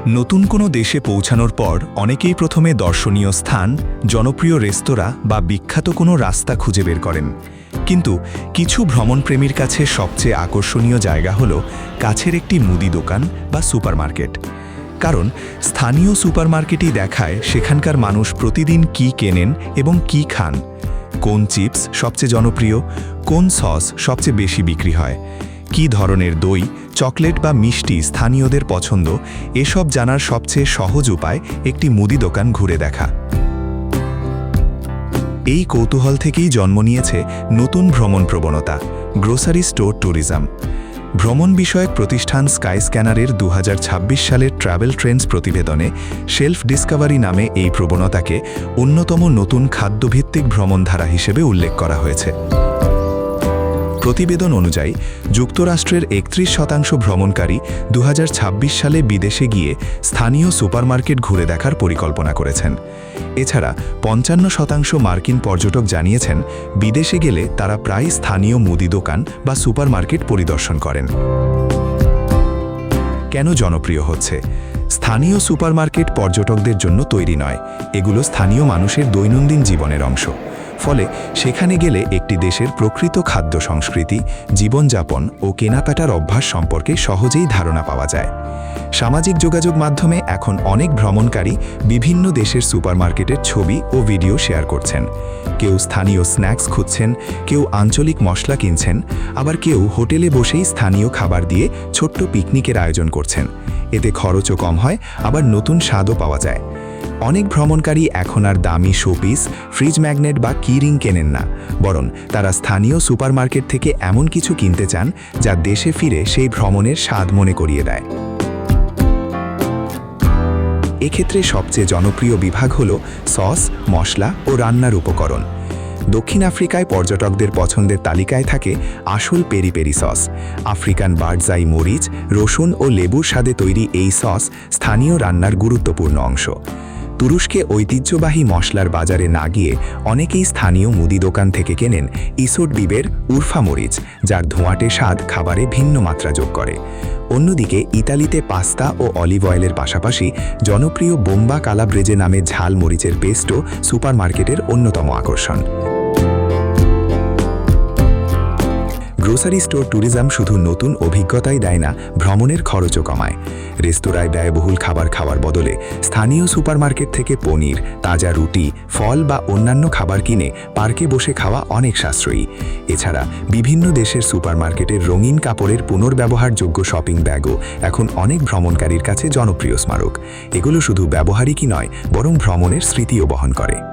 নতুন কোনো দেশে পৌঁছানোর পর অনেকেই প্রথমে দর্শনীয় স্থান, জনপ্রিয় রেস্তোরাঁ বা বিখ্যাত কোনো রাস্তা খুঁজে বের করেন। কিন্তু কিছু ভ্রমণপ্রেমীর কাছে সবচেয়ে আকর্ষণীয় জায়গা হলো কাছের একটি মুদি দোকান বা সুপারমার্কেট। কারণ স্থানীয় সুপারমার্কেটই দেখায় সেখানকার মানুষ প্রতিদিন কী কেনেন এবং কী খান, কোন চিপস সবচেয়ে জনপ্রিয়, কোন সস সবচেয়ে বেশি বিক্রি হয়, কী ধরনের দই, চকলেট বা মিষ্টি স্থানীয়দের পছন্দ, এসব জানার সবচেয়ে সহজ উপায় একটি মুদি দোকান ঘুরে দেখা। এই কৌতূহল থেকেই জন্ম নিয়েছে নতুন ভ্রমণ প্রবণতা, গ্রোসারি স্টোর ট্যুরিজম। ভ্রমণ বিষয়ক প্রতিষ্ঠান স্কাইস্ক্যানারের 2026 সালের ট্রাভেল ট্রেন্ডস প্রতিবেদনে শেলফ ডিসকভারি নামে এই প্রবণতাকে অন্যতম নতুন খাদ্যভিত্তিক ভ্রমণধারা হিসেবে উল্লেখ করা হয়েছে। প্রতিবেদন অনুযায়ী যুক্তরাষ্ট্রের 31% ভ্রমণকারী 2026 সালে বিদেশে গিয়ে স্থানীয় সুপারমার্কেট ঘুরে দেখার পরিকল্পনা করেছেন। এছাড়া 55% মার্কিন পর্যটক জানিয়েছেন বিদেশে গেলে তারা প্রায় স্থানীয় মুদি দোকান বা সুপারমার্কেট পরিদর্শন করেন। কেন জনপ্রিয় হচ্ছে? স্থানীয় সুপারমার্কেট পর্যটকদের জন্য তৈরি নয়, এগুলো স্থানীয় মানুষের দৈনন্দিন জীবনের অংশ। ফলে সেখানে গেলে একটি দেশের প্রকৃত খাদ্য সংস্কৃতি, জীবনযাপন ও কেনাকাটার অভ্যাস সম্পর্কে সহজেই ধারণা পাওয়া যায়। সামাজিক যোগাযোগ মাধ্যমে এখন অনেক ভ্রমণকারী বিভিন্ন দেশের সুপারমার্কেটের ছবি ও ভিডিও শেয়ার করছেন। কেউ স্থানীয় স্ন্যাক্স খুঁজছেন, কেউ আঞ্চলিক মশলা কিনছেন, আবার কেউ হোটেলে বসেই স্থানীয় খাবার দিয়ে ছোট্ট পিকনিকের আয়োজন করছেন। এতে খরচও কম হয়, আবার নতুন স্বাদও পাওয়া যায়। অনেক ভ্রমণকারী এখন আর দামি শোপিস, ফ্রিজ ম্যাগনেট বা কিরিং কেনেন না, বরং তারা স্থানীয় সুপারমার্কেট থেকে এমন কিছু কিনতে চান যা দেশে ফিরে সেই ভ্রমণের স্বাদ মনে করিয়ে দেয়। এক্ষেত্রে সবচেয়ে জনপ্রিয় বিভাগ হল সস, মশলা ও রান্নার উপকরণ। দক্ষিণ আফ্রিকায় পর্যটকদের পছন্দের তালিকায় থাকে আসল peri peri sauce. African bird's eye মরিচ, রসুন ও লেবুর স্বাদে তৈরি এই সস স্থানীয় রান্নার গুরুত্বপূর্ণ অংশ। তুরস্কে ঐতিহ্যবাহী মশলার বাজারে না গিয়ে অনেকেই স্থানীয় মুদি দোকান থেকে কেনেন ইসোট বিবের উরফা মরিচ, যার ধোঁয়াটে স্বাদ খাবারে ভিন্ন মাত্রা যোগ করে। অন্যদিকে ইতালিতে পাস্তা ও অলিভ অয়েলের পাশাপাশি জনপ্রিয় বোম্বা কালাব্রেজে নামে ঝাল মরিচের পেস্টও সুপারমার্কেটের অন্যতম আকর্ষণ। গ্রোসারি স্টোর ট্যুরিজম শুধু নতুন অভিজ্ঞতাই দেয় না, ভ্রমণের খরচও কমায়। রেস্তোরাঁয় ব্যয়বহুল খাবার খাওয়ার বদলে স্থানীয় সুপারমার্কেট থেকে পনির, তাজা রুটি, ফল বা অন্যান্য খাবার কিনে পার্কে বসে খাওয়া অনেক সাশ্রয়ী। এছাড়া বিভিন্ন দেশের সুপারমার্কেটের রঙিন কাপড়ের পুনর্ব্যবহারযোগ্য শপিং ব্যাগও এখন অনেক ভ্রমণকারীর কাছে জনপ্রিয় স্মারক। এগুলো শুধু ব্যবহারিকই নয়, বরং ভ্রমণের স্মৃতিও বহন করে।